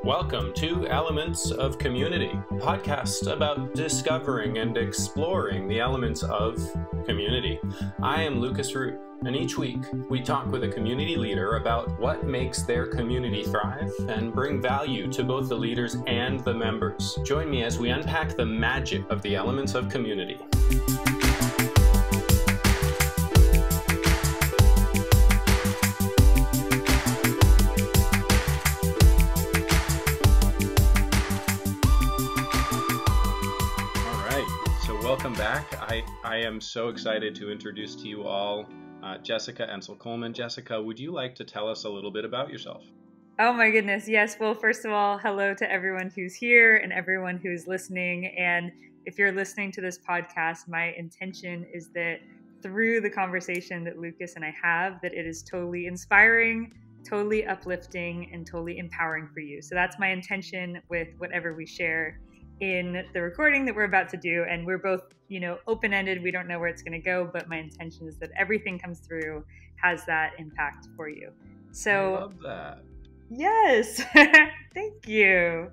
Welcome to Elements of Community, a podcast about discovering and exploring the elements of community. I am Lucas Root, and each week we talk with a community leader about what makes their community thrive and bring value to both the leaders and the members. Join me as we unpack the magic of the elements of community. Welcome back. I am so excited to introduce to you all Jessica Encell Coleman. Jessica, would you like to tell us a little bit about yourself? Oh my goodness, yes. Well, first of all, hello to everyone who's here and everyone who's listening. And if you're listening to this podcast, my intention is that through the conversation that Lucas and I have, that it is totally inspiring, totally uplifting, and totally empowering for you. So that's my intention with whatever we share in the recording that we're about to do. And we're both, open-ended. We don't know where it's going to go, but my intention is that everything comes through has that impact for you. So I love that. Yes. Thank you.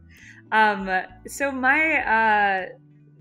So my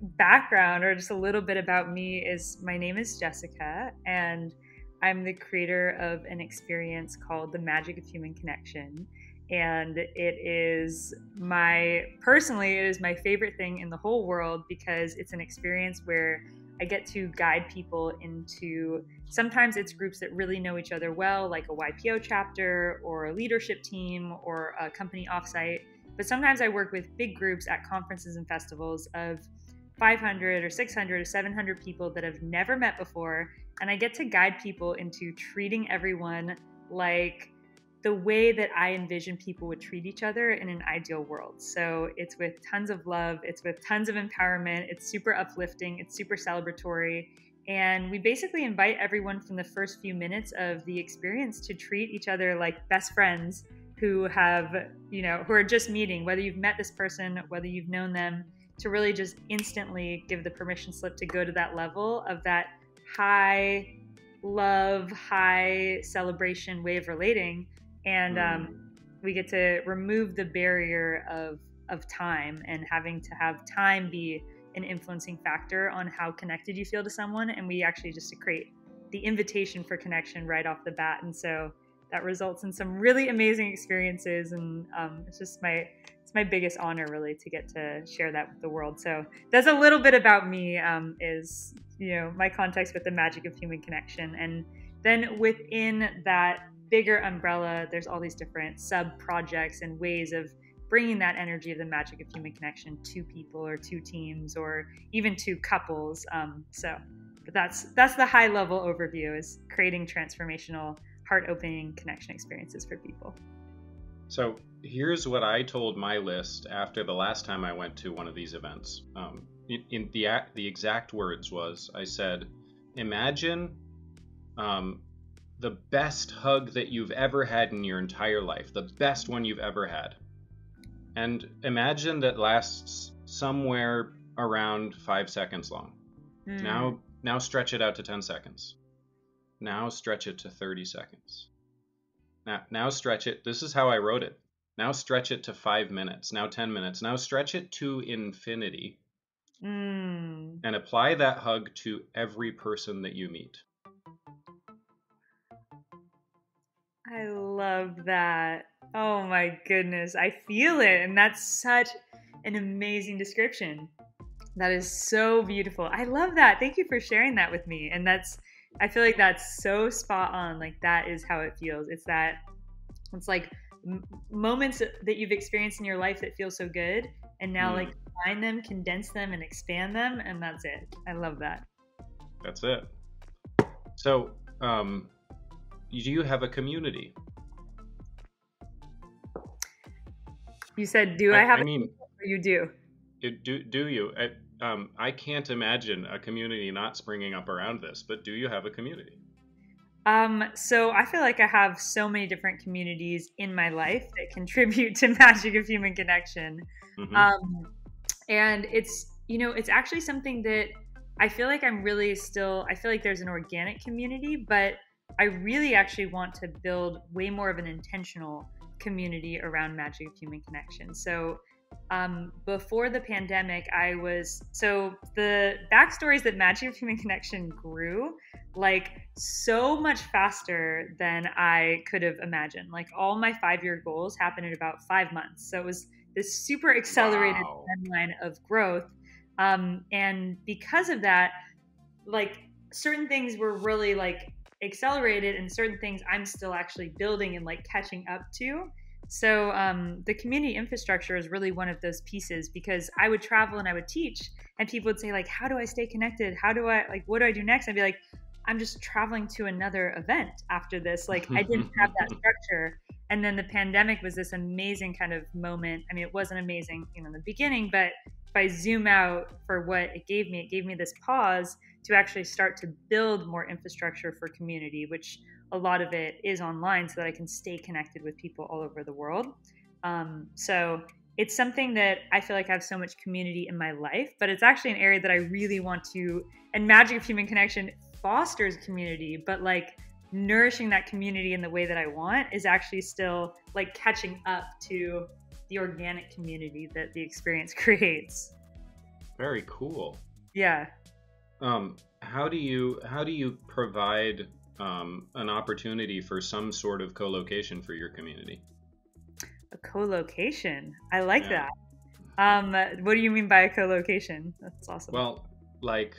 background, or just a little bit about me, is my name is Jessica, and I'm the creator of an experience called The Magic of Human Connection. And it is my favorite thing in the whole world, because it's an experience where I get to guide people into, sometimes it's groups that really know each other well, like a YPO chapter or a leadership team or a company offsite. But sometimes I work with big groups at conferences and festivals of 500 or 600 or 700 people that have never met before. And I get to guide people into treating everyone like the way that I envision people would treat each other in an ideal world. So it's with tons of love, it's with tons of empowerment, it's super uplifting, it's super celebratory. And we basically invite everyone from the first few minutes of the experience to treat each other like best friends who have, who are just meeting, whether you've met this person, whether you've known them, to really just instantly give the permission slip to go to that level of that high love, high celebration way of relating. And we get to remove the barrier of time and having to have time be an influencing factor on how connected you feel to someone. And we actually just to create the invitation for connection right off the bat. And so that results in some really amazing experiences. And it's my biggest honor, really, to get to share that with the world. So that's a little bit about me, is my context with the magic of human connection. And then within that bigger umbrella, there's all these different sub projects and ways of bringing that energy of the magic of human connection to people or to teams or even to couples. But that's the high level overview, is creating transformational, heart-opening connection experiences for people. So here's what I told my list after the last time I went to one of these events. In the exact words was, I said, imagine the best hug that you've ever had in your entire life, the best one you've ever had. And imagine that lasts somewhere around 5 seconds long. Now stretch it out to 10 seconds. Now stretch it to 30 seconds. Now stretch it. This is how I wrote it. Now stretch it to 5 minutes. Now 10 minutes. Now stretch it to infinity. And apply that hug to every person that you meet. I love that. Oh my goodness. I feel it. And that's such an amazing description. That is so beautiful. I love that. Thank you for sharing that with me. And I feel like that's so spot on. Like, that is how it feels. It's like moments that you've experienced in your life that feel so good. And now like find them, condense them, and expand them. And that's it. I love that. That's it. So, do you have a community? You said, do I have a community? Or you do? Do you? I can't imagine a community not springing up around this, but do you have a community? So I feel like I have so many different communities in my life that contribute to magic of human connection. And it's, it's actually something that I feel like I feel like there's an organic community, but I really actually want to build way more of an intentional community around Magic of Human Connection. So before the pandemic, the backstory is that Magic of Human Connection grew like so much faster than I could have imagined. Like all my 5-year goals happened in about 5 months. So it was this super accelerated timeline of growth. And because of that, like certain things were really like accelerated, and certain things I'm still actually building and like catching up to. So the community infrastructure is really one of those pieces, because I would travel and I would teach, and people would say like, how do I stay connected? How do I, like, what do I do next? I'd be like, I'm just traveling to another event after this. Like I didn't have that structure. And then the pandemic was this amazing kind of moment. I mean, it wasn't amazing, in the beginning, but if I zoom out for what it gave me this pause to actually start to build more infrastructure for community, which a lot of it is online, so that I can stay connected with people all over the world. So it's something that I feel like I have so much community in my life, but it's actually an area that I really want to, and Magic of Human Connection fosters community, but like nourishing that community in the way that I want is actually still like catching up to the organic community that the experience creates. Very cool. Yeah. How do you provide an opportunity for some sort of co-location for your community? A co-location. I like that. What do you mean by a co-location? That's awesome. Well, like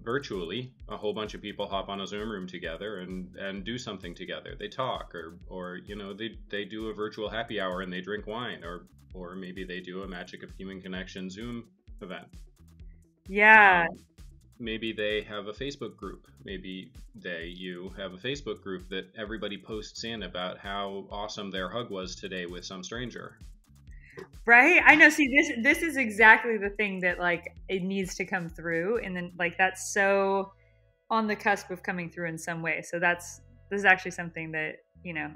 virtually, a whole bunch of people hop on a Zoom room together and do something together. They talk, or they do a virtual happy hour and they drink wine, or maybe they do a Magic of Human Connection Zoom event. Yeah. Maybe they have a Facebook group. Maybe you have a Facebook group that everybody posts in about how awesome their hug was today with some stranger. Right? I know. See, this is exactly the thing that like it needs to come through, and then like that's so on the cusp of coming through in some way. So this is actually something that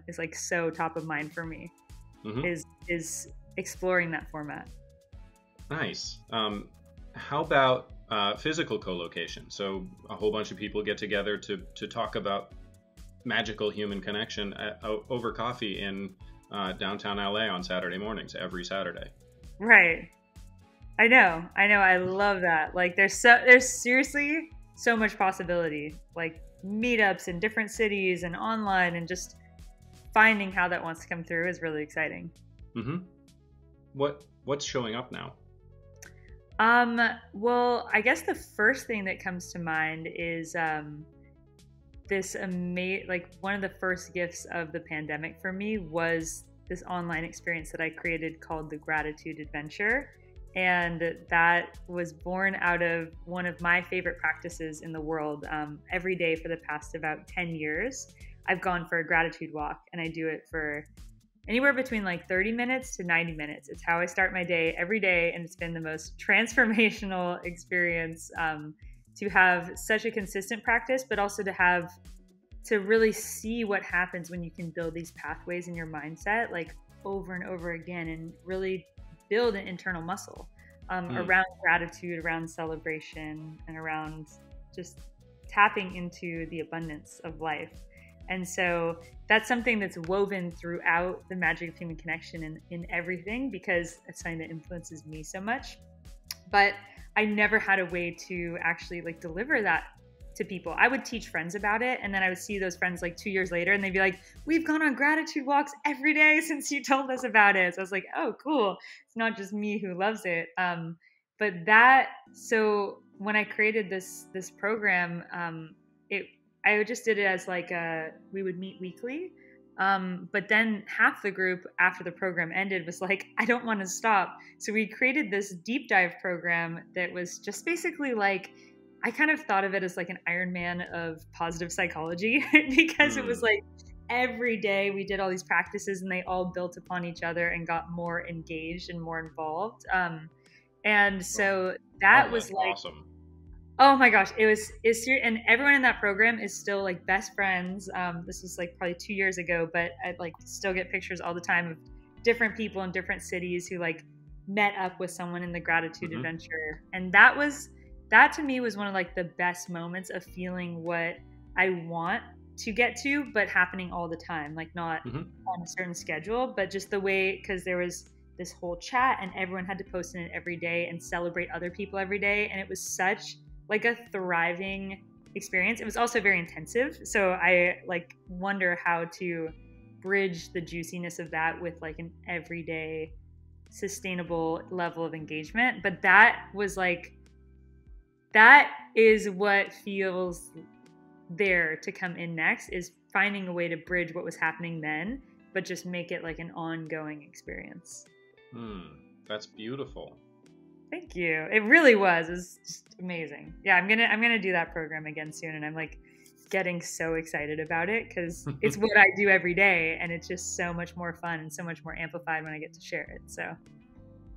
is like so top of mind for me. Mm-hmm. is exploring that format. Nice. How about physical co-location? So a whole bunch of people get together to talk about magical human connection over coffee in downtown LA on Saturday mornings, every Saturday. Right. I know. I love that. Like there's seriously so much possibility, like meetups in different cities and online, and just finding how that wants to come through is really exciting. Mm-hmm. What's showing up now? Well, I guess the first thing that comes to mind is this like one of the first gifts of the pandemic for me was this online experience that I created called the Gratitude Adventure. And that was born out of one of my favorite practices in the world. Every day for the past about 10 years, I've gone for a gratitude walk, and I do it for anywhere between like 30 minutes to 90 minutes. It's how I start my day every day. And it's been the most transformational experience to have such a consistent practice, but also to really see what happens when you can build these pathways in your mindset, like over and over again, and really build an internal muscle around gratitude, around celebration, and around just tapping into the abundance of life. And so that's something that's woven throughout the Magic of Human Connection in everything, because it's something that influences me so much. But I never had a way to actually like deliver that to people. I would teach friends about it, and then I would see those friends like 2 years later, and they'd be like, we've gone on gratitude walks every day since you told us about it. So I was like, oh, cool. It's not just me who loves it. So when I created this program, I just did it as like we would meet weekly. But then half the group after the program ended was like, I don't want to stop. So we created this deep dive program that was just basically like, I kind of thought of it as like an Ironman of positive psychology because it was like every day we did all these practices, and they all built upon each other and got more engaged and more involved. And so that was like awesome. Oh my gosh, it's and everyone in that program is still like best friends. This was like probably 2 years ago, but I like still get pictures all the time of different people in different cities who like met up with someone in the Gratitude Adventure. And that to me was one of like the best moments of feeling what I want to get to, but happening all the time, like not on a certain schedule, but just the way, because there was this whole chat and everyone had to post in it every day and celebrate other people every day. And it was such like a thriving experience. It was also very intensive. So I like wonder how to bridge the juiciness of that with like an everyday sustainable level of engagement. But that was like, that is what feels there to come in next, is finding a way to bridge what was happening then, but just make it like an ongoing experience. That's beautiful. Thank you. It really was. It was just amazing. Yeah, I'm gonna do that program again soon, and I'm like getting so excited about it because it's what I do every day, and it's just so much more fun and so much more amplified when I get to share it. So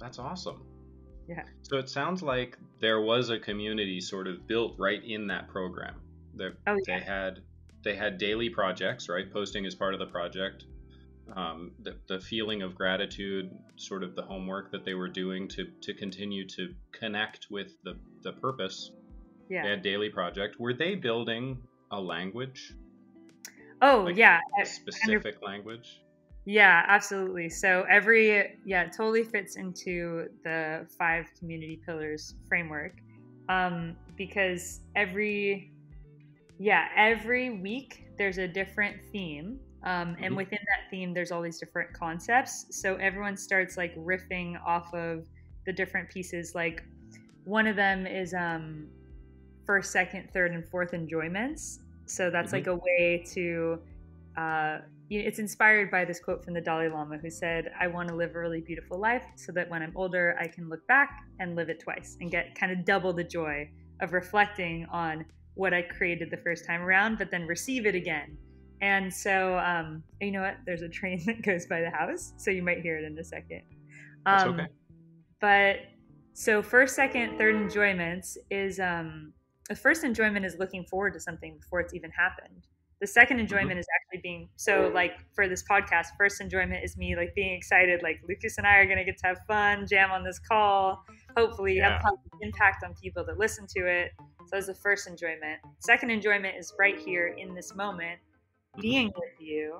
that's awesome. Yeah. So it sounds like there was a community sort of built right in that program. They had daily projects, right? Posting is part of the project. The feeling of gratitude, sort of the homework that they were doing to continue to connect with the purpose. Yeah. They had daily project. Were they building a language? Oh, like yeah. A specific language? Yeah, absolutely. So it totally fits into the 5 community pillars framework. Because every week there's a different theme. And within that theme, there's all these different concepts. So everyone starts like riffing off of the different pieces. Like one of them is first, second, third, and fourth enjoyments. So that's like a way to, it's inspired by this quote from the Dalai Lama, who said, "I want to live a really beautiful life so that when I'm older, I can look back and live it twice and get kind of double the joy of reflecting on what I created the first time around, but then receive it again." And so, you know what? There's a train that goes by the house, so you might hear it in a second. That's okay. But so first, second, third enjoyments is, the first enjoyment is looking forward to something before it's even happened. The second enjoyment is actually being, so like for this podcast, first enjoyment is me like being excited, like Lucas and I are going to get to have fun, jam on this call, hopefully have positive impact on people that listen to it. So that's the first enjoyment. Second enjoyment is right here in this moment, being with you,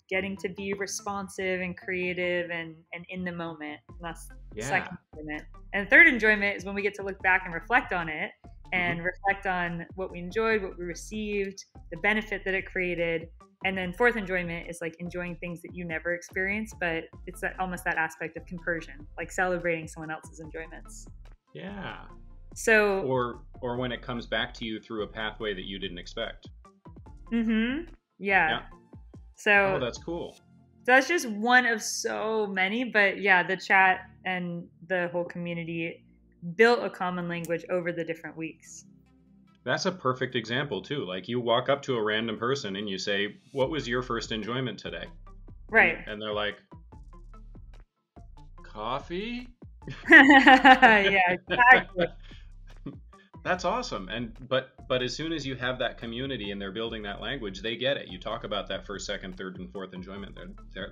getting to be responsive and creative and in the moment. And that's the second enjoyment. And the third enjoyment is when we get to look back and reflect on it and reflect on what we enjoyed, what we received, the benefit that it created. And then fourth enjoyment is like enjoying things that you never experienced, but it's almost that aspect of compersion, like celebrating someone else's enjoyments. Yeah. So, or when it comes back to you through a pathway that you didn't expect. Yeah. So that's cool. That's just one of so many, but yeah, the chat and the whole community built a common language over the different weeks. That's a perfect example too. Like you walk up to a random person and you say, "What was your first enjoyment today?" Right. And they're like, "Coffee?" Yeah, exactly. That's awesome. But as soon as you have that community and they're building that language, they get it. You talk about that first, second, third, and fourth enjoyment.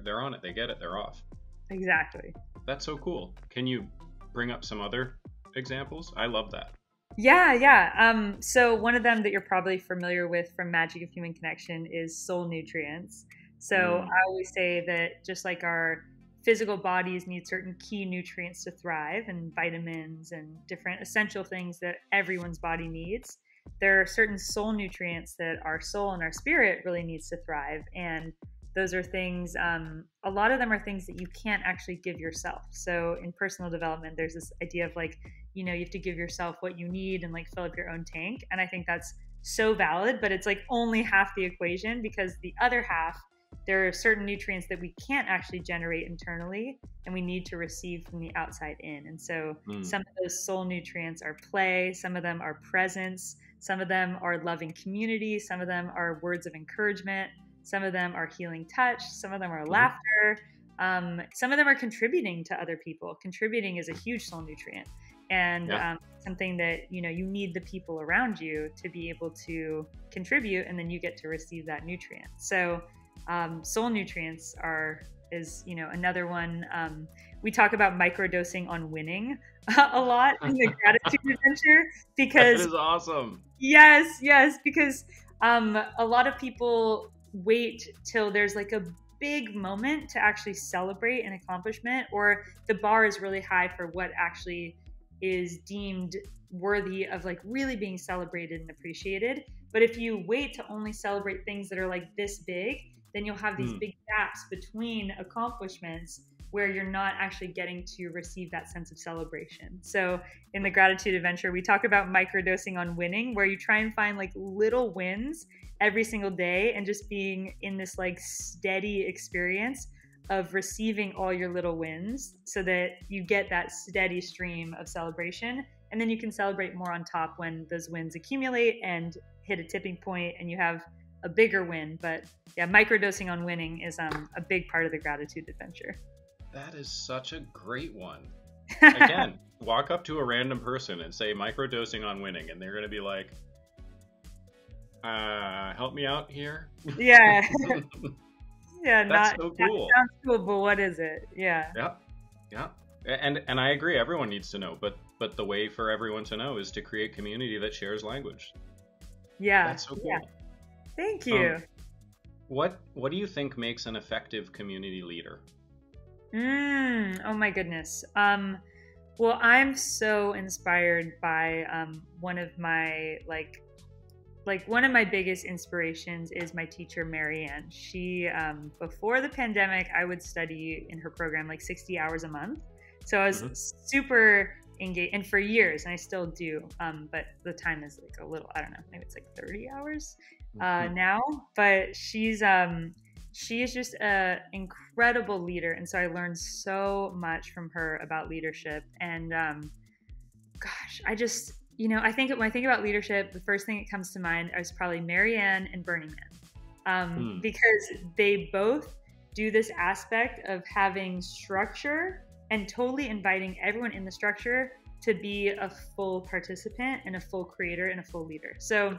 They're on it. They get it. They're off. Exactly. That's so cool. Can you bring up some other examples? I love that. Yeah. So one of them that you're probably familiar with from Magic of Human Connection is soul nutrients. So I always say that just like our physical bodies need certain key nutrients to thrive, and vitamins and different essential things that everyone's body needs, there are certain soul nutrients that our soul and our spirit really needs to thrive. And those are things, a lot of them are things that you can't actually give yourself. So in personal development, there's this idea of like, you have to give yourself what you need and like fill up your own tank. And I think that's so valid, but it's like only half the equation, because the other half, there are certain nutrients that we can't actually generate internally and we need to receive from the outside in. And so some of those soul nutrients are play, some of them are presence, some of them are loving community, some of them are words of encouragement, some of them are healing touch, some of them are laughter, some of them are contributing to other people. Contributing is a huge soul nutrient, and something that you need the people around you to be able to contribute, and then you get to receive that nutrient. So soul nutrients is another one. We talk about microdosing on winning a lot in the gratitude adventure, because that is awesome. Yes, because A lot of people wait till there's like a big moment to actually celebrate an accomplishment, or the bar is really high for what actually is deemed worthy of like really being celebrated and appreciated. But if you wait to only celebrate things that are like this big, then you'll have these big gaps between accomplishments where you're not actually getting to receive that sense of celebration. So in the gratitude adventure, we talk about microdosing on winning, where you try and find like little wins every single day and just being in this like steady experience of receiving all your little wins so that you get that steady stream of celebration. And then you can celebrate more on top when those wins accumulate and hit a tipping point and you have a bigger win. But yeah, microdosing on winning is a big part of the gratitude adventure. That is such a great one. Again, walk up to a random person and say microdosing on winning, and they're going to be like, help me out here. Yeah. Yeah, That's so cool. That sounds cool, but what is it? Yeah. Yeah. And I agree, everyone needs to know, but the way for everyone to know is to create community that shares language. Yeah. That's so cool. Yeah. Thank you. What do you think makes an effective community leader? Oh my goodness. Well, I'm so inspired by one of my one of my biggest inspirations is my teacher, Marianne. She, before the pandemic, I would study in her program like 60 hours a month. So I was super engaged, and for years, and I still do, but the time is like a little, I don't know, maybe it's like 30 hours now. But she is just an incredible leader. And so I learned so much from her about leadership. And gosh, I just, I think when I think about leadership, the first thing that comes to mind is probably Marianne and Burning Man, because they both do this aspect of having structure and totally inviting everyone in the structure to be a full participant and a full creator and a full leader. So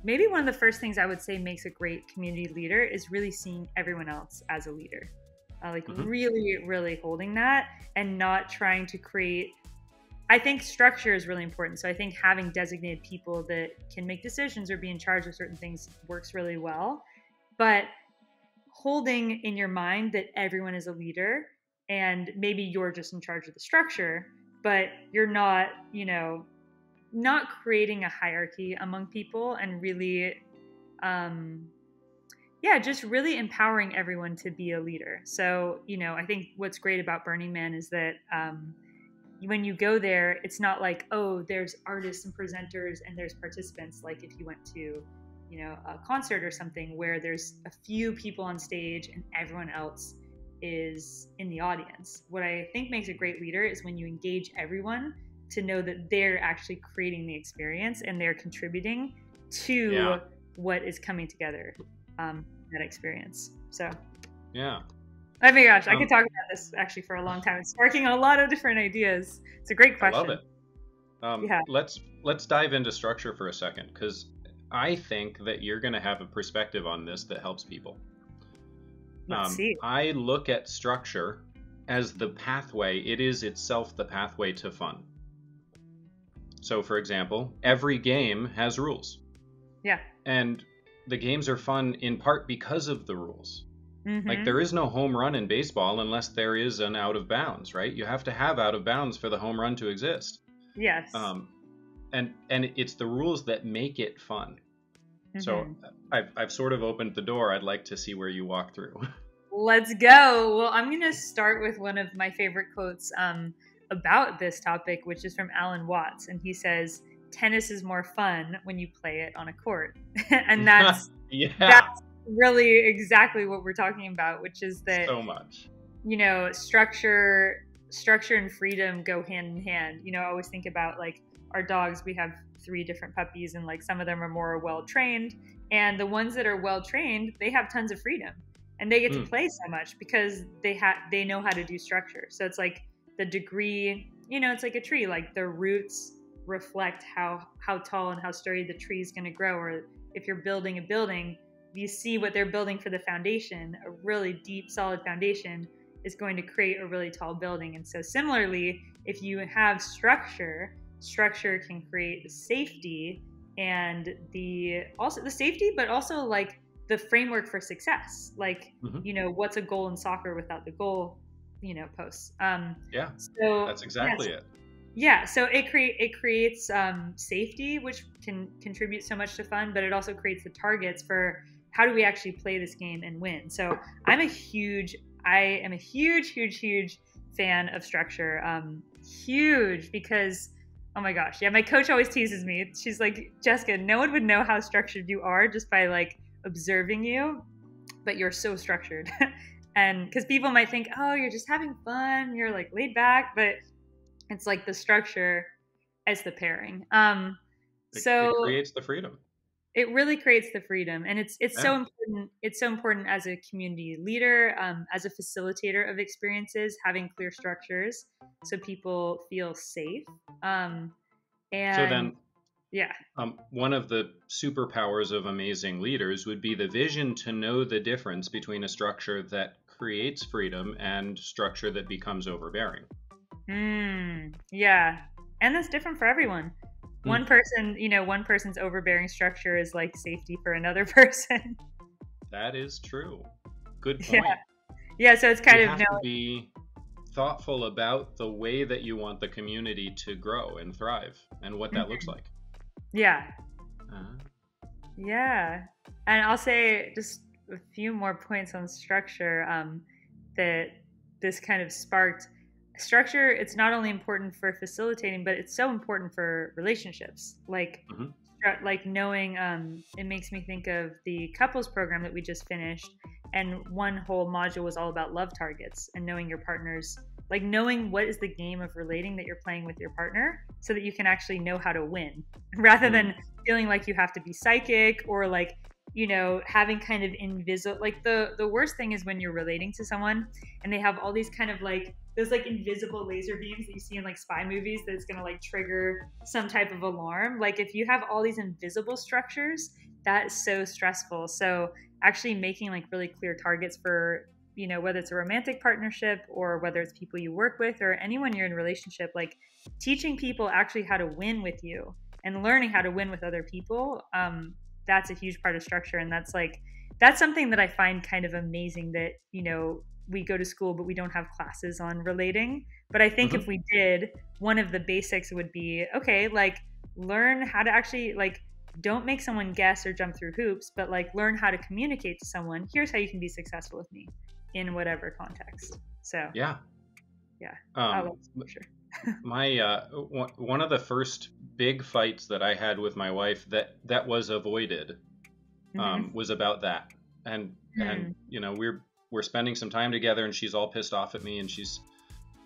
maybe one of the first things I would say makes a great community leader is really seeing everyone else as a leader, really, really holding that and not trying to create. I think structure is really important. So I think having designated people that can make decisions or be in charge of certain things works really well. But holding in your mind that everyone is a leader and maybe you're just in charge of the structure, but you're not, not creating a hierarchy among people and really, just really empowering everyone to be a leader. So, I think what's great about Burning Man is that when you go there, it's not like, oh, there's artists and presenters and there's participants. Like if you went to, a concert or something where there's a few people on stage and everyone else is in the audience. What I think makes a great leader is when you engage everyone to know that they're actually creating the experience and they're contributing to what is coming together, that experience. So, yeah. Oh my gosh, I could talk about this actually for a long time. It's sparking a lot of different ideas. It's a great question. I love it. Let's dive into structure for a second, because I think that you're going to have a perspective on this that helps people. Let's see. I look at structure as the pathway. It is itself the pathway to fun. So, for example, every game has rules. Yeah. And the games are fun in part because of the rules. Like there is no home run in baseball unless there is an out of bounds, right? You have to have out of bounds for the home run to exist. Yes. And it's the rules that make it fun. So I've sort of opened the door. I'd like to see where you walk through. Let's go. Well, I'm going to start with one of my favorite quotes about this topic, which is from Alan Watts. And he says, tennis is more fun when you play it on a court. And that's, that's really exactly what we're talking about, which is that so much, structure and freedom go hand in hand. I always think about like our dogs. We have 3 different puppies, and like some of them are more well trained, and the ones that are well trained, they have tons of freedom and they get to play so much because they know how to do structure. So it's like the degree, it's like a tree, like the roots reflect how tall and how sturdy the tree is going to grow. Or if you're building a building, you see what they're building for the foundation. A really deep, solid foundation is going to create a really tall building. And so similarly, if you have structure can create safety and also the safety, but also like the framework for success. Like, what's a goal in soccer without the goal, posts. Yeah, So that's exactly yes, it. yeah, so it creates safety, which can contribute so much to fun, but it also creates the targets for how do we actually play this game and win. So I am a huge, huge fan of structure. Huge, because oh my gosh, yeah, my coach always teases me. She's like, Jessica, no one would know how structured you are just by like observing you, but you're so structured. And because people might think, oh, you're just having fun, you're like laid back, but it's like the structure as the pairing. It creates the freedom. It really creates the freedom, and it's Yeah. so important. It's so important as a community leader, as a facilitator of experiences, having clear structures so people feel safe. And So then, yeah, one of the superpowers of amazing leaders would be the vision to know the difference between a structure that creates freedom and structure that becomes overbearing. Yeah, and that's different for everyone. One person, one person's overbearing structure is like safety for another person. That is true. Good point. Yeah. So it's kind you of have to be thoughtful about the way that you want the community to grow and thrive, and what that looks like. Yeah. Yeah, and I'll say just a few more points on structure that this kind of sparked. Structure, it's not only important for facilitating, but it's so important for relationships. Like knowing, it makes me think of the couples program that we just finished, and one whole module was all about love targets and knowing your partner's, like knowing what is the game of relating that you're playing with your partner, so that you can actually know how to win, rather than feeling like you have to be psychic or like having kind of invisible, like the worst thing is when you're relating to someone and they have all these kind of like those like invisible laser beams that you see in like spy movies that's going to like trigger some type of alarm. Like if you have all these invisible structures, that is so stressful. So actually making like really clear targets for, whether it's a romantic partnership or whether it's people you work with or anyone you're in a relationship, like teaching people actually how to win with you and learning how to win with other people. That's a huge part of structure. And that's something that I find kind of amazing that, we go to school, but we don't have classes on relating. But I think if we did, one of the basics would be, okay, like learn how to actually like, don't make someone guess or jump through hoops, but like learn how to communicate to someone. Here's how you can be successful with me in whatever context. So yeah. I love structure. My one of the first big fights that I had with my wife that was avoided was about that, and we're spending some time together, and she's all pissed off at me, and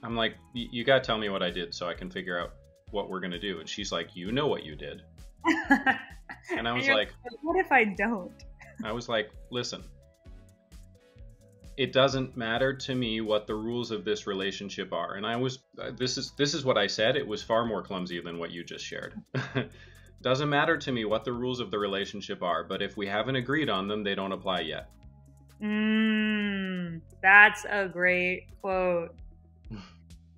I'm like, you gotta tell me what I did so I can figure out what we're gonna do. And she's like, you know what you did. And I was like, what if I don't? I was like, listen, it doesn't matter to me what the rules of this relationship are. And I was, this is what I said. It was far more clumsy than what you just shared. Doesn't matter to me what the rules of the relationship are, but if we haven't agreed on them, they don't apply yet. That's a great quote.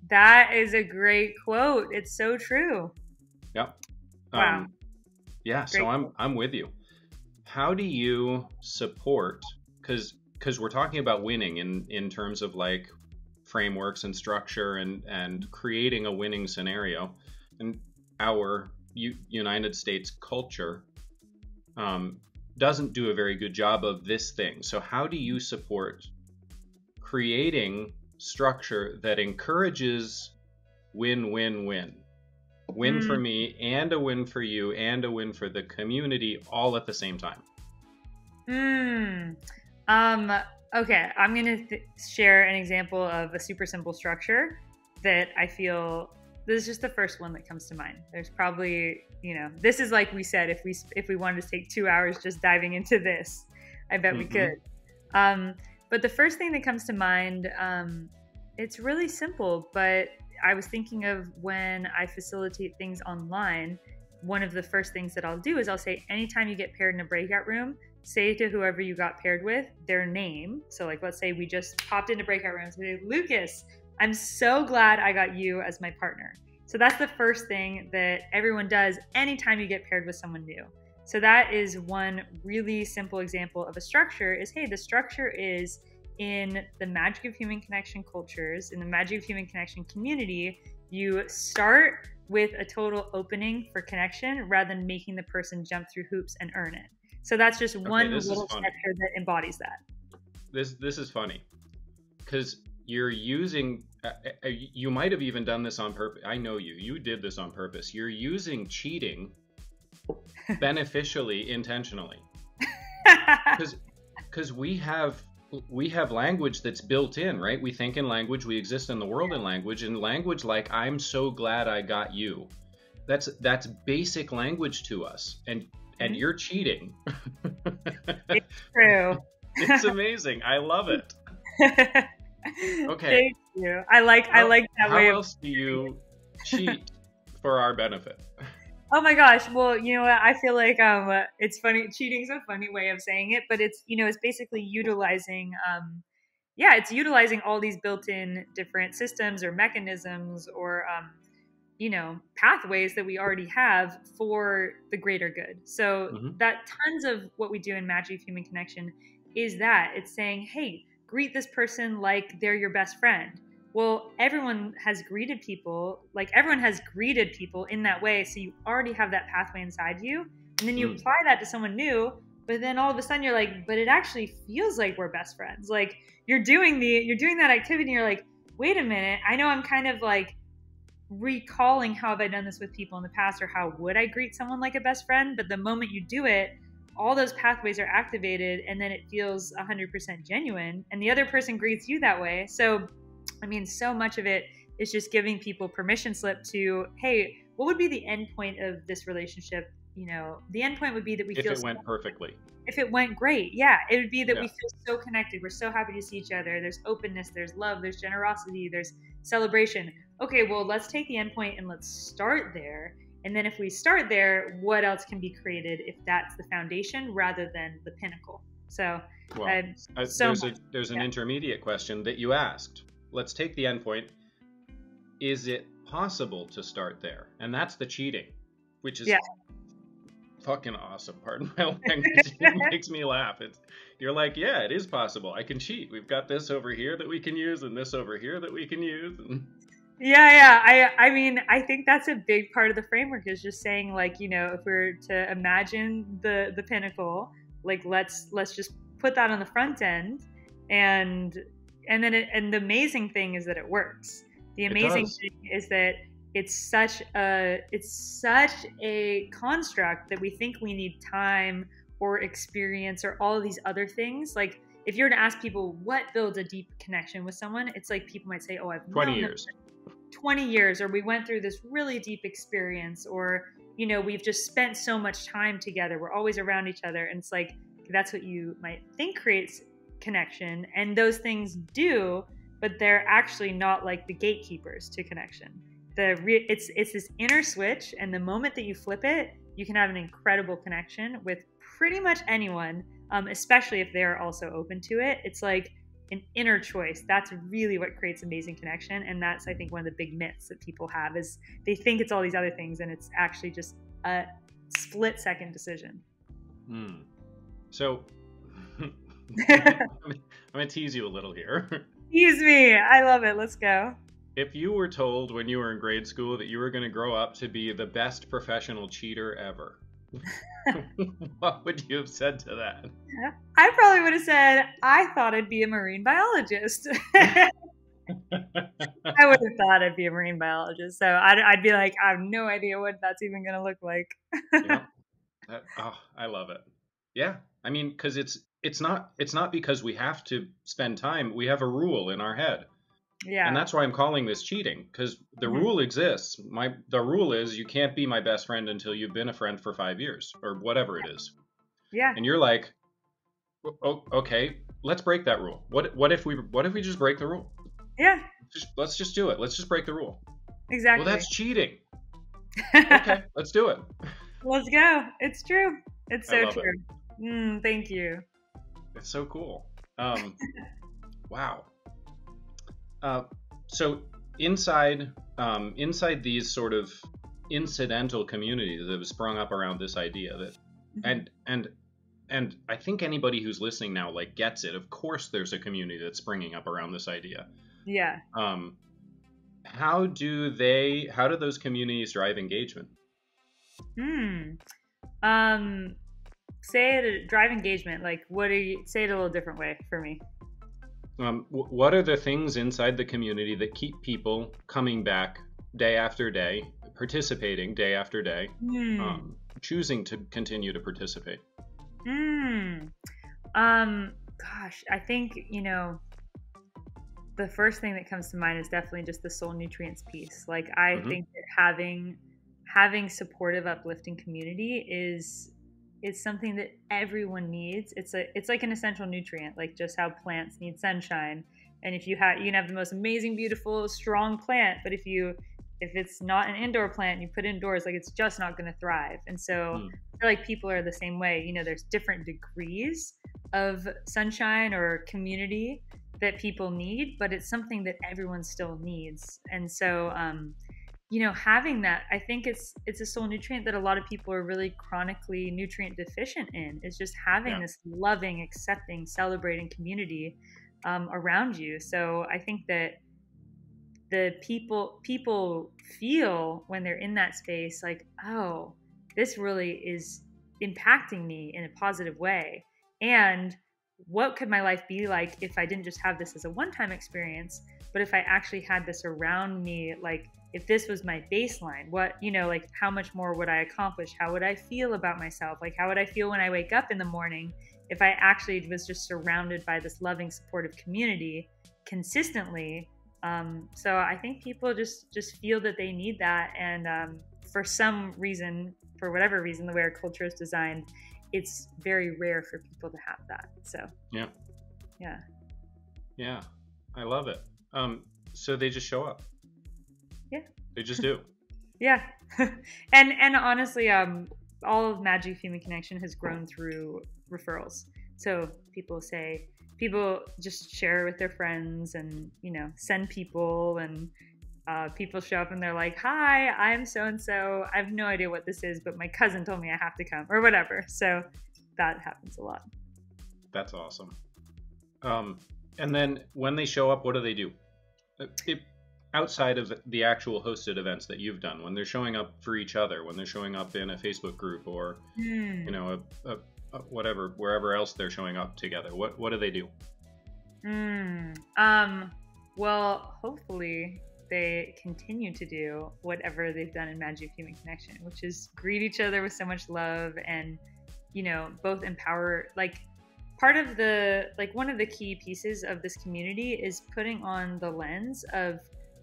That is a great quote. It's so true. Yep. Wow. Yeah. Great. So I'm with you. How do you support? Because we're talking about winning in terms of like frameworks and structure and creating a winning scenario, and our United States culture doesn't do a very good job of this thing. So how do you support creating structure that encourages win-win-win? Win for me and a win for you and a win for the community all at the same time. Okay, I'm going to share an example of a super simple structure that I feel, this is just the first one that comes to mind. There's probably, this is like we said, if we wanted to take 2 hours just diving into this, I bet we could. But the first thing that comes to mind, it's really simple, but I was thinking of when I facilitate things online, one of the first things that I'll do is I'll say, anytime you get paired in a breakout room, say to whoever you got paired with their name. So like, let's say we just popped into breakout rooms. We say, Lucas, I'm so glad I got you as my partner. So that's the first thing that everyone does anytime you get paired with someone new. So that is one really simple example of a structure is, hey, the structure is in the Magic of Human Connection cultures, in the Magic of Human Connection community, you start with a total opening for connection rather than making the person jump through hoops and earn it. So that's just one little structure that embodies that. This is funny because you're using, you might have even done this on purpose. I know you did this on purpose. You're using cheating beneficially, intentionally. Because we have language that's built in, right? We think in language, we exist in the world in language, and language like "I'm so glad I got you." That's basic language to us, and you're cheating. It's true. It's amazing. I love it. Okay. Thank you. I like that way. How else do you cheat for our benefit? Oh my gosh. Well, you know what? I feel like it's funny. Cheating's a funny way of saying it, but it's, it's basically utilizing it's utilizing all these built-in different systems or mechanisms or pathways that we already have for the greater good. So that tons of what we do in Magic of Human Connection is that it's saying, hey, greet this person like they're your best friend. Well, everyone has greeted people in that way. So you already have that pathway inside you. And then you apply that to someone new, but then all of a sudden you're like, but it actually feels like we're best friends. Like you're doing that activity and you're like, wait a minute. I know I'm kind of like recalling how have I done this with people in the past or how would I greet someone like a best friend? But the moment you do it, all those pathways are activated and then it feels 100% genuine and the other person greets you that way. So, I mean, so much of it is just giving people permission slip to, hey, what would be the end point of this relationship? The end point would be that we feel— If it went perfectly. If it went great, yeah. It would be that we feel so connected. We're so happy to see each other. There's openness, there's love, there's generosity, there's celebration. Okay, well, let's take the end point and let's start there. And then if we start there, what else can be created if that's the foundation rather than the pinnacle? So, there's an intermediate question that you asked. Let's take the endpoint. Is it possible to start there? And that's the cheating, which is fucking awesome. Pardon my language. It makes me laugh. You're like, yeah, it is possible. I can cheat. We've got this over here that we can use and this over here that we can use. Yeah. I mean, I think that's a big part of the framework is just saying like, if we're to imagine the pinnacle, like let's just put that on the front end and the amazing thing is that it works. The amazing thing is that it's such a construct that we think we need time or experience or all of these other things. Like if you were to ask people what builds a deep connection with someone, it's like people might say, oh, I've 20 years. 20 years, or we went through this really deep experience, or, we've just spent so much time together. We're always around each other. And it's like, that's what you might think creates connection. And those things do, but they're actually not like the gatekeepers to connection. It's this inner switch. And the moment that you flip it, you can have an incredible connection with pretty much anyone, especially if they're also open to it. It's like an inner choice. That's really what creates amazing connection. And that's, I think, one of the big myths that people have is they think it's all these other things and it's actually just a split-second decision. So I'm going to tease you a little here. Tease me. I love it. Let's go. If you were told when you were in grade school that you were going to grow up to be the best professional cheater ever, what would you have said to that? I probably would have said, I thought I'd be a marine biologist. I would have thought I'd be a marine biologist. So I'd be like, I have no idea what that's even going to look like. I love it. Yeah. I mean, because it's not because we have to spend time. We have a rule in our head. Yeah. And that's why I'm calling this cheating, because the rule exists. The rule is you can't be my best friend until you've been a friend for 5 years or whatever it is. Yeah. And you're like, oh, okay, let's break that rule. What if we just break the rule? Yeah. Let's just do it. Let's just break the rule. Exactly. Well, that's cheating. Okay, let's do it. Let's go. It's true. It's so true. Thank you. It's so cool. Wow. So inside inside these sort of incidental communities that have sprung up around this idea that, and I think anybody who's listening now like gets it. Of course, there's a community that's springing up around this idea. Yeah. How do those communities drive engagement? Drive engagement. Like, say it a little different way for me. What are the things inside the community that keep people coming back day after day, participating day after day, choosing to continue to participate? Gosh, I think, the first thing that comes to mind is definitely just the soul nutrients piece. Like, I think that having supportive, uplifting community is something that everyone needs. It's like an essential nutrient, like just how plants need sunshine. And if you can have the most amazing, beautiful, strong plant, but if it's not an indoor plant, you put it indoors, like it's just not going to thrive. And so I feel like people are the same way. There's different degrees of sunshine or community that people need, but it's something that everyone still needs. And so, having that, I think it's a soul nutrient that a lot of people are really chronically nutrient deficient in. Is just having this loving, accepting, celebrating community around you. So I think that the people feel when they're in that space, like, oh, this really is impacting me in a positive way. And what could my life be like if I didn't just have this as a one-time experience, but if I actually had this around me, like if this was my baseline, what, like how much more would I accomplish? How would I feel about myself? Like, how would I feel when I wake up in the morning if I actually was just surrounded by this loving, supportive community consistently? So I think people just feel that they need that. And for some reason, for whatever reason, the way our culture is designed, it's very rare for people to have that. So yeah, I love it. So they just show up. Yeah, they just do. Yeah. and honestly, all of Magic of Human Connection has grown through referrals. So people just share with their friends and send people, and people show up and they're like, hi, I'm so-and-so. I have no idea what this is, but my cousin told me I have to come, or whatever. So that happens a lot. That's awesome. And then when they show up, what do they do? Outside of the actual hosted events that you've done, when they're showing up for each other, when they're showing up in a Facebook group or, whatever, wherever else they're showing up together, what do they do? Well, hopefully they continue to do whatever they've done in Magic of Human Connection, which is greet each other with so much love and, both empower, like part of one of the key pieces of this community is putting on the lens of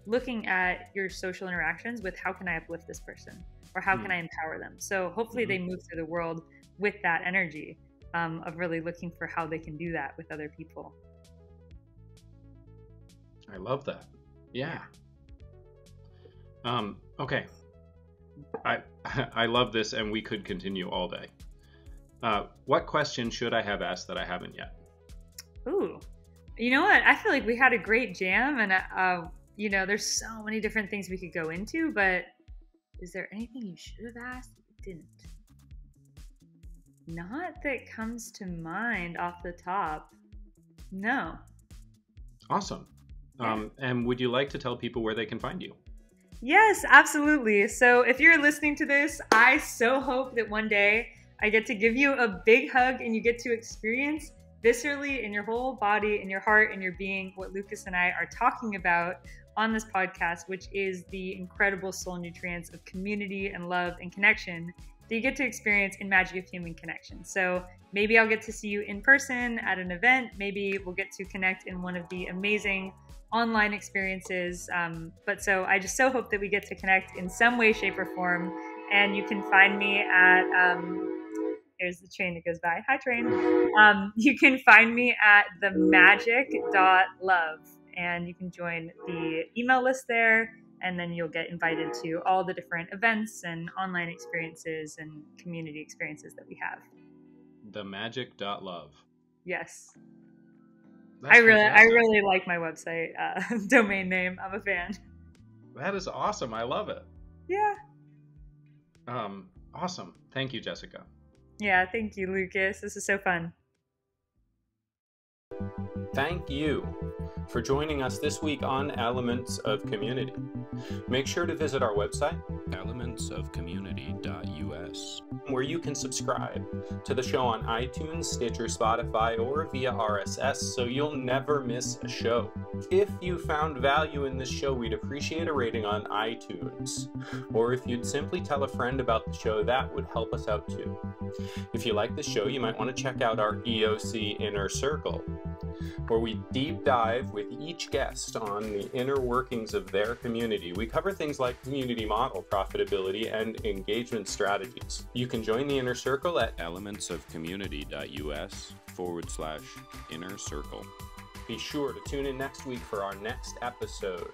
looking at your social interactions with how can I uplift this person or how can I empower them? So hopefully they move through the world with that energy of really looking for how they can do that with other people. I love that. Yeah. Okay. I love this, and we could continue all day. What question should I have asked that I haven't yet? Ooh, you know what? I feel like we had a great jam, and there's so many different things we could go into, but is there anything you should have asked that you didn't? Not that comes to mind off the top. No. Awesome. Yeah. And would you like to tell people where they can find you? Yes, absolutely. So if you're listening to this, I so hope that one day I get to give you a big hug and you get to experience viscerally in your whole body, in your heart, in your being, what Lucas and I are talking about on this podcast, which is the incredible soul nutrients of community and love and connection that you get to experience in Magic of Human Connection. So maybe I'll get to see you in person at an event. Maybe we'll get to connect in one of the amazing online experiences. But so I just so hope that we get to connect in some way, shape, or form. And you can find me at, here's the train that goes by. Hi, train. You can find me at themagic.love, and you can join the email list there. And then you'll get invited to all the different events and online experiences and community experiences that we have. Themagic.love. Yes. That's I really like my website domain name. I'm a fan. That is awesome. I love it. Yeah. Awesome. Thank you, Jessica. Yeah, thank you, Lucas. This is so fun. Thank you for joining us this week on Elements of Community. Make sure to visit our website, elementsofcommunity.us, where you can subscribe to the show on iTunes, Stitcher, Spotify, or via RSS so you'll never miss a show. If you found value in this show, we'd appreciate a rating on iTunes. Or if you'd simply tell a friend about the show, that would help us out too. If you like this show, you might want to check out our EOC Inner Circle, where we deep dive with each guest on the inner workings of their community. We cover things like community model, profitability, and engagement strategies. You can join the Inner Circle at elementsofcommunity.us/inner circle. Be sure to tune in next week for our next episode.